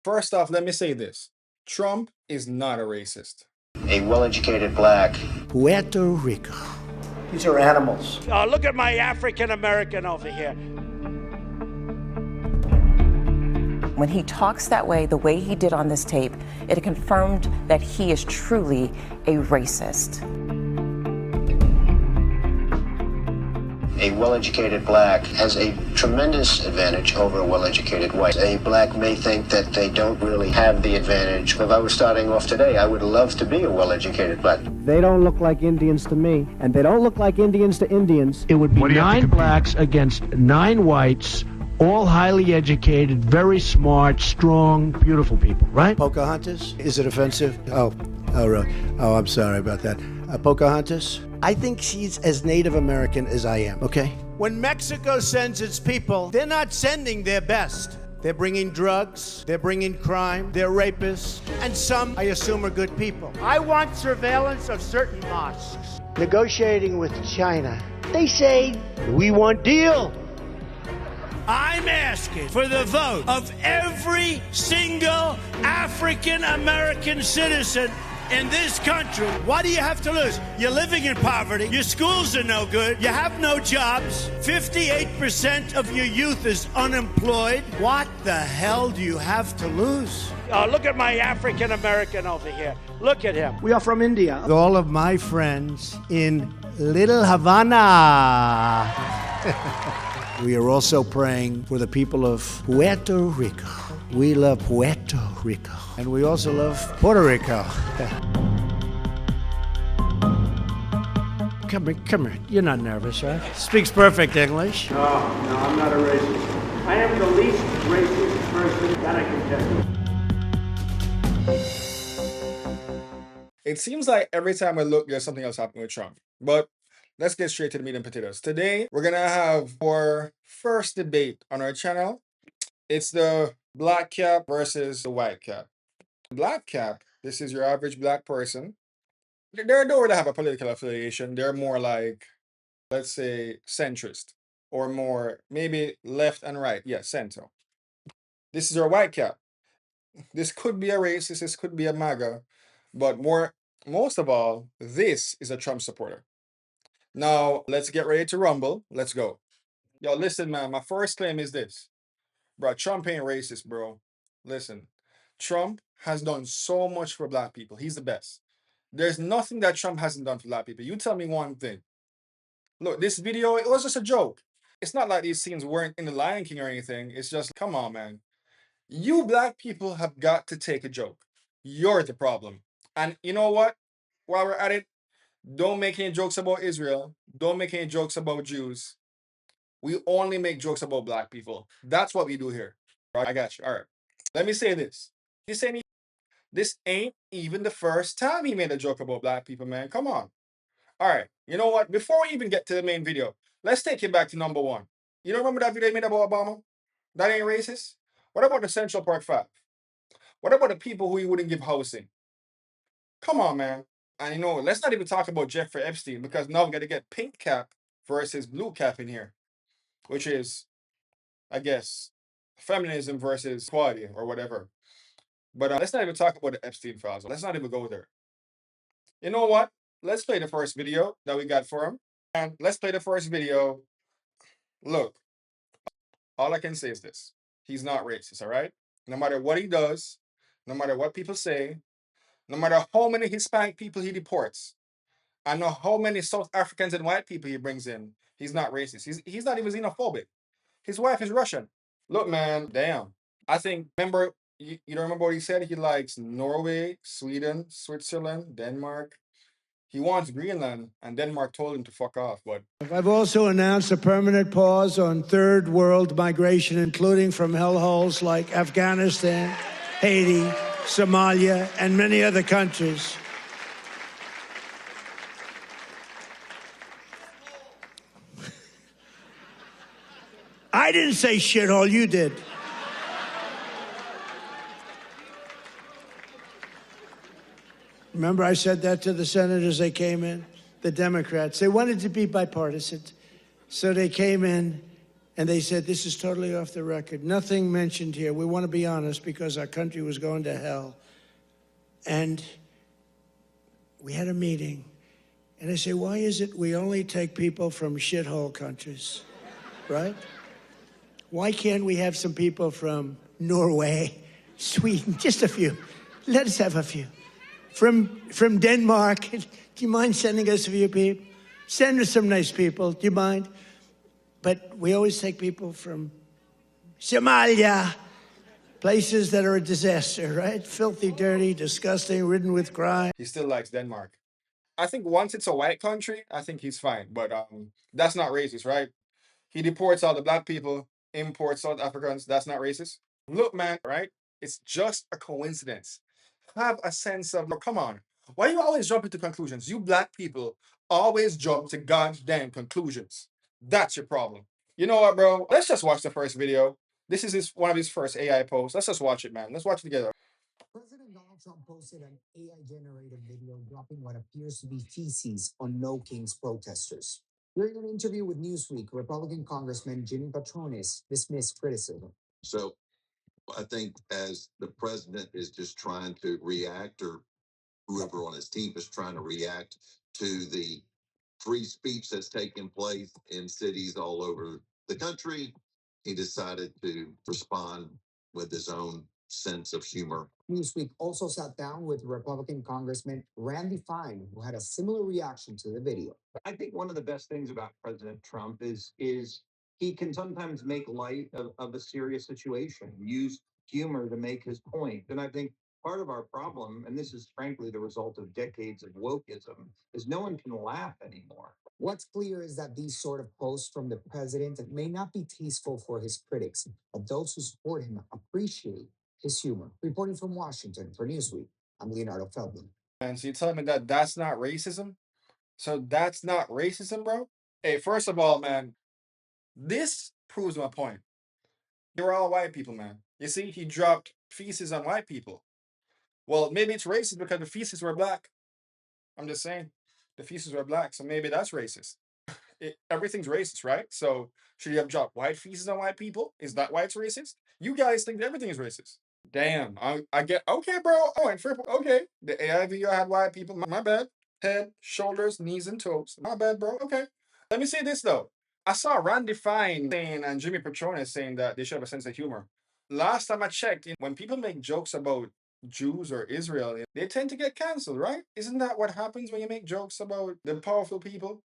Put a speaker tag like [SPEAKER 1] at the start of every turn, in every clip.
[SPEAKER 1] First off, let me say this. Trump is not a racist.
[SPEAKER 2] A well-educated black.
[SPEAKER 3] Puerto Rico.
[SPEAKER 4] These are animals.
[SPEAKER 5] Look at my African American over here.
[SPEAKER 6] When he talks that way, the way he did on this tape, it confirmed that he is truly a racist.
[SPEAKER 2] A well-educated black has a tremendous advantage over a well-educated white. A black may think that they don't really have the advantage. If I was starting off today, I would love to be a well-educated black.
[SPEAKER 3] They don't look like Indians to me, and they don't look like Indians to Indians. It would be 9 blacks against 9 whites, all highly educated, very smart, strong, beautiful people, right?
[SPEAKER 4] Pocahontas? Is it offensive? Oh, really? Oh, I'm sorry about that. Pocahontas? I think she's as Native American as I am, okay? When Mexico sends its people, they're not sending their best. They're bringing drugs, they're bringing crime, they're rapists, and some, I assume, are good people. I want surveillance of certain mosques. Negotiating with China. They say, we want deal.
[SPEAKER 5] I'm asking for the vote of every single African American citizen in this country. What do you have to lose? You're living in poverty. Your schools are no good. You have no jobs. 58% of your youth is unemployed. What the hell do you have to lose? Look at my African American over here. Look at him.
[SPEAKER 4] We are from India. All of my friends in Little Havana. We are also praying for the people of Puerto Rico. We love Puerto Rico. And we also love Puerto Rico. Come here. You're not nervous, right? Speaks perfect English.
[SPEAKER 7] No, I'm not a racist. I am the least racist person that I can tell you.
[SPEAKER 1] It seems like every time I look, there's something else happening with Trump. But let's get straight to the meat and potatoes. Today, we're going to have our first debate on our channel. It's the black cap versus the white cap. Black cap, this is your average black person. They don't really have a political affiliation. They're more like, let's say, centrist. Or more, maybe left and right. Yeah, center. This is your white cap. This could be a racist, this could be a MAGA. But most of all, this is a Trump supporter. Now, let's get ready to rumble. Let's go. Yo, listen, man, my first claim is this. Bro, Trump ain't racist, bro. Listen, Trump has done so much for black people. He's the best. There's nothing that Trump hasn't done for black people. You tell me one thing. Look, this video, it was just a joke. It's not like these scenes weren't in The Lion King or anything. It's just, come on, man. You black people have got to take a joke. You're the problem. And you know what? While we're at it, don't make any jokes about Israel. Don't make any jokes about Jews. We only make jokes about black people. That's what we do here. I got you. All right. Let me say this. This ain't even the first time he made a joke about black people, man. Come on. All right. You know what? Before we even get to the main video, let's take it back to number 1. You don't remember that video he made about Obama? That ain't racist? What about the Central Park 5? What about the people who he wouldn't give housing? Come on, man. And you know, let's not even talk about Jeffrey Epstein, because now we got to get pink cap versus blue cap in here, which is, I guess, feminism versus equality or whatever. But let's not even talk about the Epstein files. Let's not even go there. You know what? Let's play the first video that we got for him. And let's play the first video. Look, all I can say is this. He's not racist, all right? No matter what he does, no matter what people say, no matter how many Hispanic people he deports, I know how many South Africans and white people he brings in, he's not racist. He's not even xenophobic. His wife is Russian. Look, man, damn. I think, remember, you don't remember what he said? He likes Norway, Sweden, Switzerland, Denmark. He wants Greenland, and Denmark told him to fuck off, but...
[SPEAKER 4] I've also announced a permanent pause on third world migration, including from hellholes like Afghanistan, Haiti, Somalia, and many other countries. I didn't say shithole, you did. Remember I said that to the senators they came in? The Democrats. They wanted to be bipartisan. So they came in And they said, this is totally off the record. Nothing mentioned here. We want to be honest because our country was going to hell. And we had a meeting. And I say, why is it we only take people from shithole countries, right? Why can't we have some people from Norway, Sweden, just a few? Let us have a few. From Denmark, do you mind sending us a few people? Send us some nice people, do you mind? But we always take people from Somalia, places that are a disaster, right? Filthy, dirty, disgusting, ridden with crime.
[SPEAKER 1] He still likes Denmark. I think once it's a white country, I think he's fine. But that's not racist, right? He deports all the black people, imports South Africans. That's not racist. Look, man, right? It's just a coincidence. Have a sense of, come on. Why you always jump into conclusions? You black people always jump to goddamn conclusions. That's your problem. You know what, bro? Let's just watch the first video. This is one of his first AI posts. Let's just watch it, man. Let's watch it together.
[SPEAKER 8] President Donald Trump posted an AI-generated video dropping what appears to be feces on No Kings protesters. During an interview with Newsweek, Republican Congressman Jimmy Patronis dismissed criticism.
[SPEAKER 9] So I think as the president is just trying to react, or whoever on his team is trying to react to the free speech that's taking place in cities all over the country, he decided to respond with his own sense of humor.
[SPEAKER 8] Newsweek also sat down with Republican Congressman Randy Fine, who had a similar reaction to the video.
[SPEAKER 10] I think one of the best things about President Trump is he can sometimes make light of a serious situation, use humor to make his point. And I think part of our problem, and this is frankly the result of decades of wokeism, is no one can laugh anymore.
[SPEAKER 8] What's clear is that these sort of posts from the president may not be tasteful for his critics, but those who support him appreciate his humor. Reporting from Washington for Newsweek, I'm Leonardo Feldman.
[SPEAKER 1] And so you telling me that that's not racism? So that's not racism, bro? Hey, first of all, man, this proves my point. They were all white people, man. You see, he dropped feces on white people. Well, maybe it's racist because the feces were black. I'm just saying. The feces were black, so maybe that's racist. Everything's racist, right? So should you have dropped white feces on white people? Is that why it's racist? You guys think everything is racist. Damn, I get, okay, bro. Oh, and okay. The AI video had white people. My bad. Head, shoulders, knees, and toes. My bad, bro. Okay. Let me say this, though. I saw Randy Fine saying and Jimmy Patronis saying that they should have a sense of humor. Last time I checked, when people make jokes about Jews or Israel, they tend to get canceled, right? Isn't that what happens when you make jokes about the powerful people?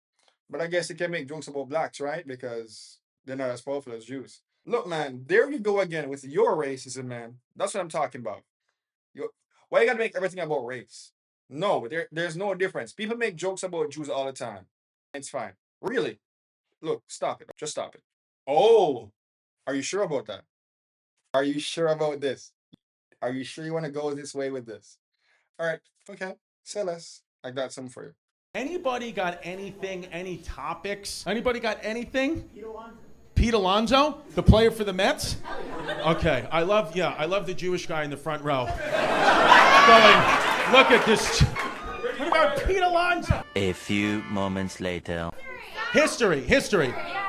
[SPEAKER 1] But I guess you can make jokes about blacks, right? Because they're not as powerful as Jews. Look, man, there you go again with your racism, man. That's what I'm talking about. Why you gotta make everything about race? No, there's no difference. People make jokes about Jews all the time. It's fine. Really? Look, stop it. Just stop it. Oh, are you sure about that? Are you sure about this? Are you sure you want to go this way with this? All right, okay. Say less. I got something for you.
[SPEAKER 11] Anybody got anything, any topics? Anybody got anything? Pete Alonso, the player for the Mets? Okay, I love the Jewish guy in the front row. Going, look at this. What about Pete Alonso?
[SPEAKER 12] A few moments later.
[SPEAKER 11] History.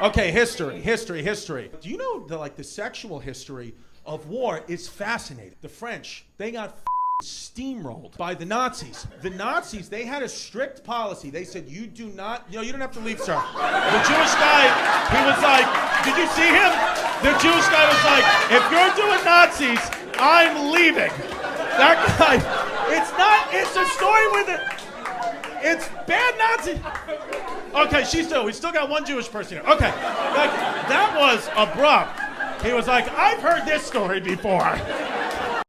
[SPEAKER 11] Okay, history. Do you know the sexual history of war is fascinating? The French, they got steamrolled by the Nazis. The Nazis, they had a strict policy. They said, you don't have to leave, sir. The Jewish guy, he was like, did you see him? The Jewish guy was like, if you're doing Nazis, I'm leaving. That guy, it's a story with it. It's bad Nazi. Okay, we still got one Jewish person here. Okay, that was abrupt. He was like, I've heard this story before.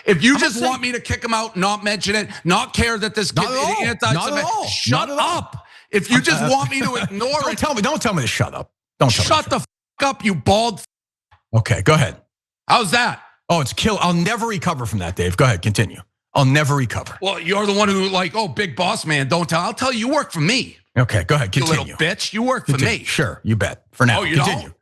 [SPEAKER 13] If you just want me to kick him out, not mention it, not care that this kid is anti-Semitic, shut up. If you just want me to ignore it.
[SPEAKER 14] Don't tell me to shut up. Don't
[SPEAKER 13] shut the up, you bald.
[SPEAKER 14] Okay, go ahead.
[SPEAKER 13] How's that?
[SPEAKER 14] Oh, it's kill. I'll never recover from that, Dave. Go ahead, continue. I'll never recover.
[SPEAKER 13] Well, you're the one who big boss man, don't tell. I'll tell you work for me.
[SPEAKER 14] Okay, go ahead, continue.
[SPEAKER 13] You little bitch, you work for me.
[SPEAKER 14] Sure, you bet. For now, continue.
[SPEAKER 13] Don't?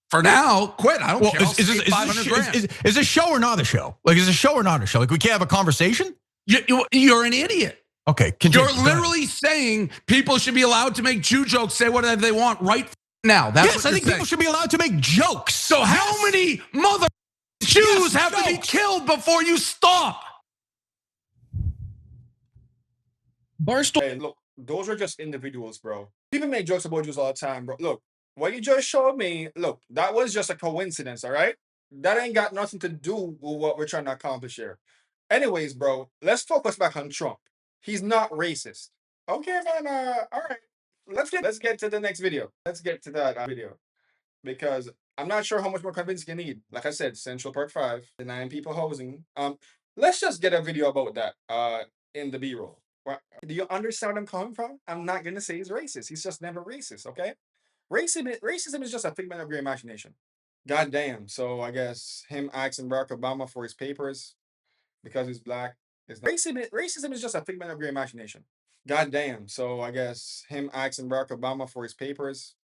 [SPEAKER 13] For now, quit. I don't care.
[SPEAKER 14] Is this show or not a show? Is a show or not a show? We can't have a conversation?
[SPEAKER 13] You're an idiot.
[SPEAKER 14] Okay, continue.
[SPEAKER 13] You're literally saying people should be allowed to make Jew jokes, say whatever they want right Now, that's
[SPEAKER 14] yes, I think people should be allowed to make jokes.
[SPEAKER 13] So how many mother Jews have to be killed before you stop?
[SPEAKER 1] Barstool. Hey, look, those are just individuals, bro. People make jokes about Jews all the time, bro. Look, what you just showed me, look, that was just a coincidence, all right? That ain't got nothing to do with what we're trying to accomplish here. Anyways, bro, let's focus back on Trump. He's not racist. Okay, man. All right. Let's get to the next video. Let's get to that video because I'm not sure how much more convincing you need. Like I said, Central Park 5, denying people housing. Let's just get a video about that. In the B-roll. Do you understand where I'm coming from? I'm not gonna say he's racist. He's just never racist. Okay. Racism is just a figment of your imagination. God damn. So I guess him asking Barack Obama for his papers because he's black is not racism is just a figment of your imagination. God damn. So I guess him asking Barack Obama for his papers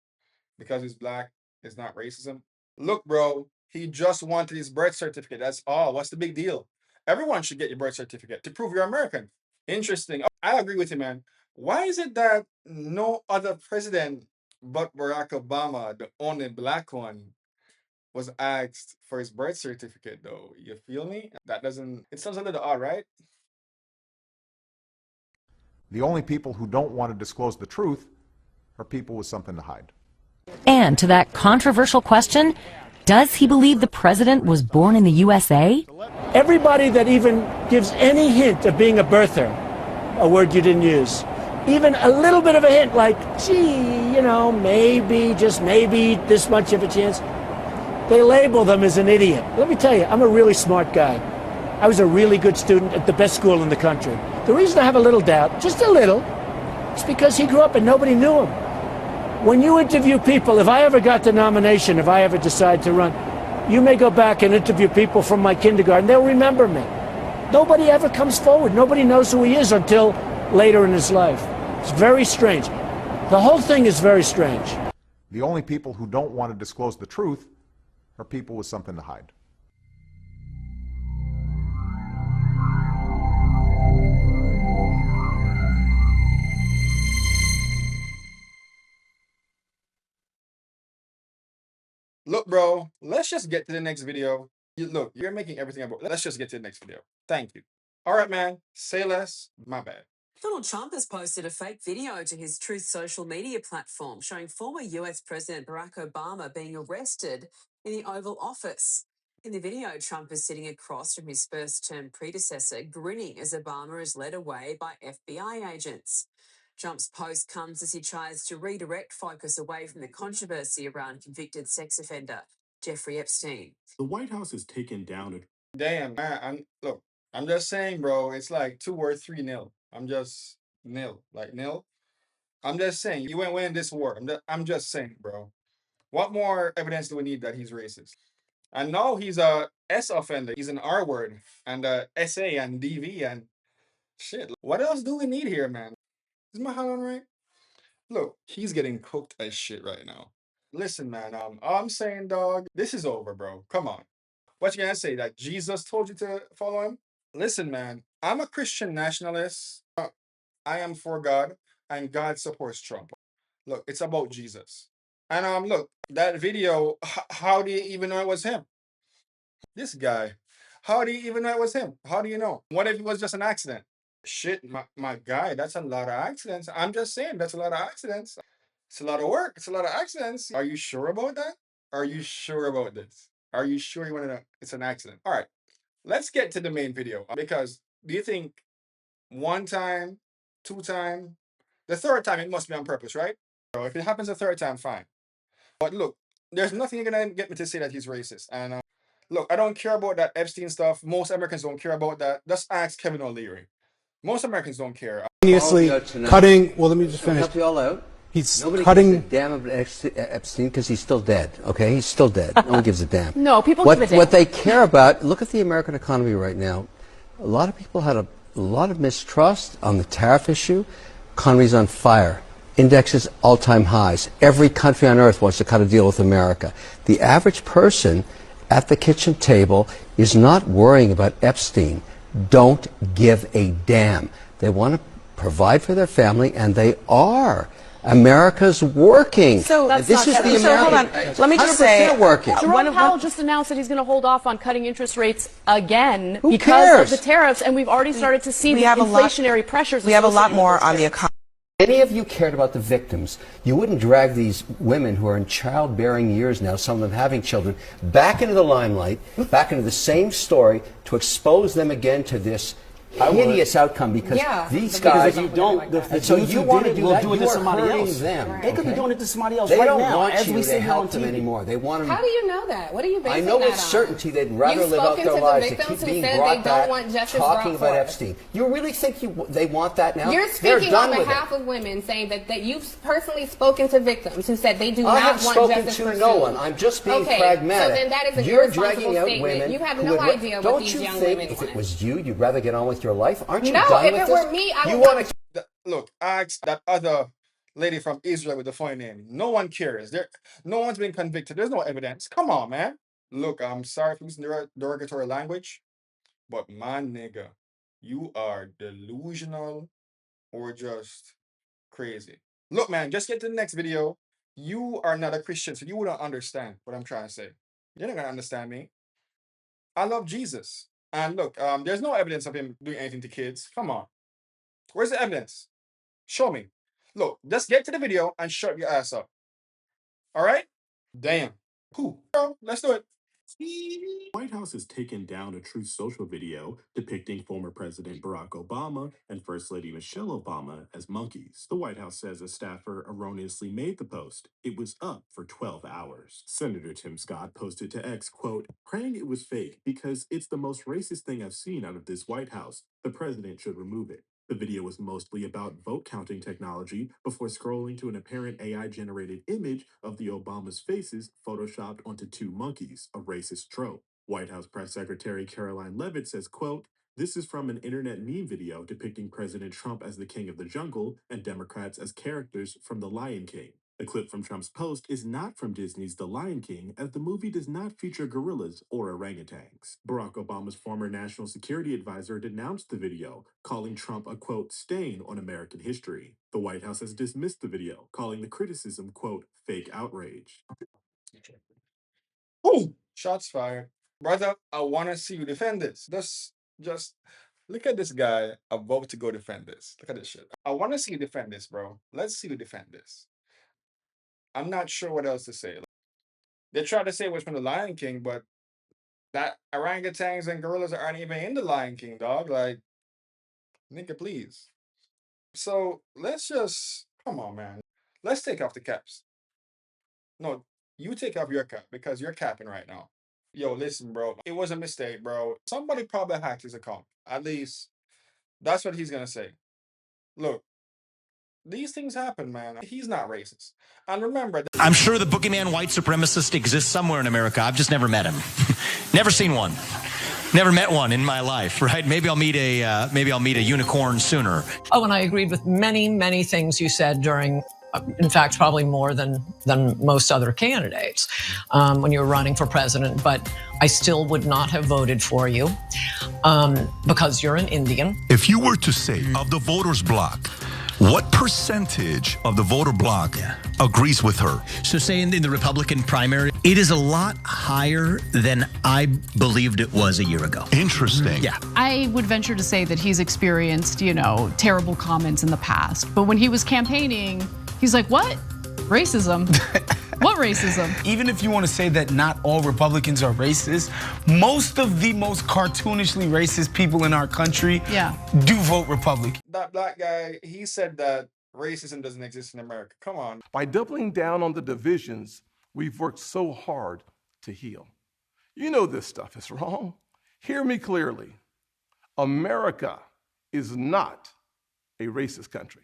[SPEAKER 1] because he's black is not racism. Look, bro, he just wanted his birth certificate. That's all. What's the big deal? Everyone should get your birth certificate to prove you're American. Interesting. Oh, I agree with you, man. Why is it that no other president but Barack Obama, the only black one, was asked for his birth certificate, though? You feel me? That doesn't, it sounds a little odd, right?
[SPEAKER 15] The only people who don't want to disclose the truth are people with something to hide.
[SPEAKER 16] And to that controversial question, does he believe the president was born in the USA?
[SPEAKER 5] Everybody that even gives any hint of being a birther, a word you didn't use, even a little bit of a hint like, gee, you know, maybe, just maybe this much of a chance, they label them as an idiot. Let me tell you, I'm a really smart guy. I was a really good student at the best school in the country. The reason I have a little doubt, just a little, is because he grew up and nobody knew him. When you interview people, if I ever got the nomination, if I ever decide to run, you may go back and interview people from my kindergarten. They'll remember me. Nobody ever comes forward. Nobody knows who he is until later in his life. It's very strange. The whole thing is very strange.
[SPEAKER 15] The only people who don't want to disclose the truth are people with something to hide.
[SPEAKER 1] Look, bro, let's just get to the next video. Look, you're making everything about. Let's just get to the next video. Thank you. All right, man. Say less. My bad.
[SPEAKER 17] Donald Trump has posted a fake video to his Truth social media platform showing former US President Barack Obama being arrested in the Oval Office. In the video, Trump is sitting across from his first-term predecessor, grinning as Obama is led away by FBI agents. Trump's post comes as he tries to redirect focus away from the controversy around convicted sex offender Jeffrey Epstein.
[SPEAKER 18] The White House has taken down a...
[SPEAKER 1] Damn, man. Look, I'm just saying, bro, it's like 2 or 3-0. I'm just nil. Like nil. I'm just saying, you ain't winning this war. I'm just saying, bro. What more evidence do we need that he's racist? I know he's a S offender. He's an R word and SA and DV and shit. What else do we need here, man? Is my hat on right? Look, he's getting cooked as shit right now. Listen, man, all I'm saying, dog, this is over, bro. Come on. What you gonna say? That Jesus told you to follow him? Listen, man, I'm a Christian nationalist. I am for God, and God supports Trump. Look, it's about Jesus. And look, that video, how do you even know it was him? This guy, how do you even know it was him? How do you know? What if it was just an accident? Shit, my guy, that's a lot of accidents. I'm just saying, that's a lot of accidents. It's a lot of work. It's a lot of accidents. Are you sure about that? Are you sure about this? Are you sure you want to know it's an accident? All right, let's get to the main video. Because do you think 1 time, 2 time, the 3rd time it must be on purpose, right? So if it happens a 3rd time, fine. But look, there's nothing you're gonna get me to say that he's racist. And look, I don't care about that Epstein stuff. Most Americans don't care about that. Just ask Kevin O'Leary. Most Americans don't care.
[SPEAKER 19] Obviously, cutting. Well, let me just finish.
[SPEAKER 20] Help you all out.
[SPEAKER 19] He's
[SPEAKER 20] Nobody
[SPEAKER 19] cutting.
[SPEAKER 20] gives a damn about Epstein because he's still dead. Okay, he's still dead. No one gives a damn.
[SPEAKER 6] No, people
[SPEAKER 20] what,
[SPEAKER 6] give a damn.
[SPEAKER 20] What they care about. Look at the American economy right now. A lot of people had a lot of mistrust on the tariff issue. Economy's on fire. Indexes all-time highs. Every country on earth wants to cut a deal with America. The average person at the kitchen table is not worrying about Epstein. Don't give a damn. They want to provide for their family, and they are. America's working.
[SPEAKER 21] So
[SPEAKER 20] this is the
[SPEAKER 21] so hold on.
[SPEAKER 20] American.
[SPEAKER 21] Let me just say,
[SPEAKER 20] 100% working.
[SPEAKER 21] Jerome Powell just announced that he's going to hold off on cutting interest rates again
[SPEAKER 20] Who
[SPEAKER 21] because
[SPEAKER 20] cares?
[SPEAKER 21] of the tariffs, and we've already started to see the inflationary pressures. We have a lot more on the economy.
[SPEAKER 20] Any of you cared about the victims, you wouldn't drag these women who are in childbearing years now, some of them having children, back into the limelight, back into the same story to expose them again to this hideous outcome because these guys.
[SPEAKER 22] Because if you don't,
[SPEAKER 20] so you want to do that,
[SPEAKER 22] do it
[SPEAKER 20] you
[SPEAKER 22] to
[SPEAKER 20] are
[SPEAKER 22] somebody
[SPEAKER 20] hurting
[SPEAKER 22] else.
[SPEAKER 20] them.
[SPEAKER 22] They could be doing it to somebody else
[SPEAKER 20] They
[SPEAKER 22] right
[SPEAKER 20] don't
[SPEAKER 22] now
[SPEAKER 20] want
[SPEAKER 22] as
[SPEAKER 20] you
[SPEAKER 22] we
[SPEAKER 20] to
[SPEAKER 22] sit here on
[SPEAKER 20] help them
[SPEAKER 22] TV.
[SPEAKER 20] anymore. They want them.
[SPEAKER 23] How do you know that? What are you basing
[SPEAKER 20] I know
[SPEAKER 23] that
[SPEAKER 20] with
[SPEAKER 23] on?
[SPEAKER 20] certainty they'd rather
[SPEAKER 23] You've
[SPEAKER 20] live out
[SPEAKER 23] spoken
[SPEAKER 20] their
[SPEAKER 23] to the
[SPEAKER 20] lives than
[SPEAKER 23] victims
[SPEAKER 20] keep
[SPEAKER 23] who
[SPEAKER 20] being
[SPEAKER 23] said
[SPEAKER 20] brought
[SPEAKER 23] they don't
[SPEAKER 20] back
[SPEAKER 23] want justice
[SPEAKER 20] talking
[SPEAKER 23] brought
[SPEAKER 20] about
[SPEAKER 23] forth.
[SPEAKER 20] Epstein. You really think they want that now?
[SPEAKER 23] You're
[SPEAKER 20] They're
[SPEAKER 23] speaking
[SPEAKER 20] done
[SPEAKER 23] on
[SPEAKER 20] with
[SPEAKER 23] behalf
[SPEAKER 20] it.
[SPEAKER 23] of women, saying that you've personally spoken to victims who said they do
[SPEAKER 20] I
[SPEAKER 23] not
[SPEAKER 20] have
[SPEAKER 23] want
[SPEAKER 20] spoken
[SPEAKER 23] justice
[SPEAKER 20] to
[SPEAKER 23] pursued.
[SPEAKER 20] no one. I'm just being
[SPEAKER 23] okay,
[SPEAKER 20] pragmatic.
[SPEAKER 23] So then that is an
[SPEAKER 20] You're
[SPEAKER 23] irresponsible
[SPEAKER 20] dragging out
[SPEAKER 23] statement.
[SPEAKER 20] women.
[SPEAKER 23] You have
[SPEAKER 20] who
[SPEAKER 23] no
[SPEAKER 20] would
[SPEAKER 23] idea what
[SPEAKER 20] don't
[SPEAKER 23] these
[SPEAKER 20] you
[SPEAKER 23] young
[SPEAKER 20] think
[SPEAKER 23] women
[SPEAKER 20] if
[SPEAKER 23] want.
[SPEAKER 20] it was you'd rather get on with your life? Aren't you
[SPEAKER 23] No,
[SPEAKER 20] done
[SPEAKER 23] if
[SPEAKER 20] with
[SPEAKER 23] it
[SPEAKER 20] this?
[SPEAKER 23] were me, I
[SPEAKER 20] you
[SPEAKER 23] would
[SPEAKER 20] want to.
[SPEAKER 1] Look, ask that other lady from Israel with the funny name. No one cares. No one's been convicted. There's no evidence. Come on, man. Look, I'm sorry for using derogatory language, but my nigga, you are delusional or just crazy. Look, man, just get to the next video. You are not a Christian, so you wouldn't understand what I'm trying to say. You're not gonna understand me. I love Jesus. And look, there's no evidence of him doing anything to kids. Come on. Where's the evidence? Show me. Look, just get to the video and shut your ass up. All right? Damn. Cool. Let's do it.
[SPEAKER 18] The White House has taken down a Truth Social video depicting former President Barack Obama and First Lady Michelle Obama as monkeys. The White House says a staffer erroneously made the post. It was up for 12 hours. Senator Tim Scott posted to X, quote, praying it was fake because it's the most racist thing I've seen out of this White House. The president should remove it. The video was mostly about vote counting technology before scrolling to an apparent AI-generated image of the Obama's faces photoshopped onto two monkeys, a racist trope. White House Press Secretary Caroline Leavitt says, quote, this is from an internet meme video depicting President Trump as the king of the jungle and Democrats as characters from The Lion King. The clip from Trump's post is not from Disney's The Lion King, as the movie does not feature gorillas or orangutans. Barack Obama's former national security advisor denounced the video, calling Trump a, quote, stain on American history. The White House has dismissed the video, calling the criticism, quote, fake outrage.
[SPEAKER 1] Ooh, shots fired. Brother, I want to see you defend this. Just look at this guy about to go defend this. Look at this shit. I want to see you defend this, bro. Let's see you defend this. I'm not sure what else to say. They tried to say it was from the Lion King, but that orangutans and gorillas aren't even in the Lion King, dog. Like, nigga, please. So let's just come on, man. Let's take off the caps. No, you take off your cap because you're capping right now. Yo, listen, bro. It was a mistake, bro. Somebody probably hacked his account. At least that's what he's gonna say. Look, these things happen, man. He's not racist. And remember,
[SPEAKER 24] I'm sure the boogeyman white supremacist exists somewhere in America. I've just never met him. Never seen one. Never met one in my life, right? Maybe I'll meet a unicorn sooner.
[SPEAKER 25] Oh, and I agreed with many things you said during, in fact, probably more than most other candidates when you were running for president. But I still would not have voted for you because you're an Indian.
[SPEAKER 26] If you were to say of the voters bloc, what percentage of the voter bloc agrees with her?
[SPEAKER 24] So say in the Republican primary, it is a lot higher than I believed it was a year ago.
[SPEAKER 26] Interesting.
[SPEAKER 24] Yeah.
[SPEAKER 27] I would venture to say that he's experienced, terrible comments in the past. But when he was campaigning, he's like, what? Racism? What racism?
[SPEAKER 28] Even if you want to say that not all Republicans are racist, most of the most cartoonishly racist people in our country do vote Republican.
[SPEAKER 1] that black guy, he said that racism doesn't exist in America. Come on.
[SPEAKER 29] By doubling down on the divisions we've worked so hard to heal. You know this stuff is wrong. Hear me clearly. America is not a racist country.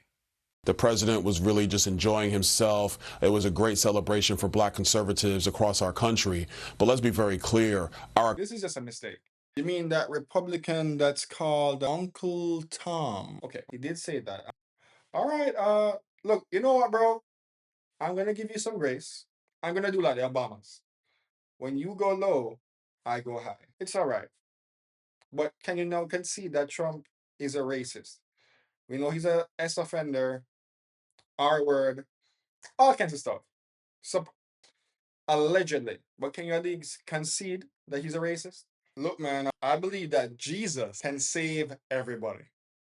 [SPEAKER 30] The president was really just enjoying himself. It was a great celebration for black conservatives across our country. But let's be very clear.
[SPEAKER 1] This is just a mistake. You mean that Republican that's called Uncle Tom? Okay, he did say that. All right, look, you know what, bro? I'm gonna give you some grace. I'm gonna do like the Obamas. When you go low, I go high. It's all right. But can you now concede that Trump is a racist? We know he's a ex offender R-word, all kinds of stuff. So allegedly, but can you at least concede that he's a racist? Look, man, I believe that Jesus can save everybody.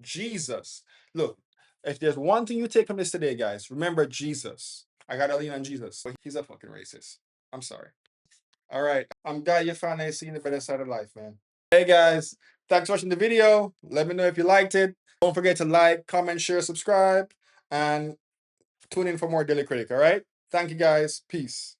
[SPEAKER 1] Jesus. Look, if there's one thing you take from this today, guys, remember Jesus. I gotta lean on Jesus. But he's a fucking racist. I'm sorry. All right. I'm glad you finally seen the better side of life, man. Hey, guys. Thanks for watching the video. Let me know if you liked it. Don't forget to like, comment, share, subscribe, and tune in for more Daily Critic, all right? Thank you, guys. Peace.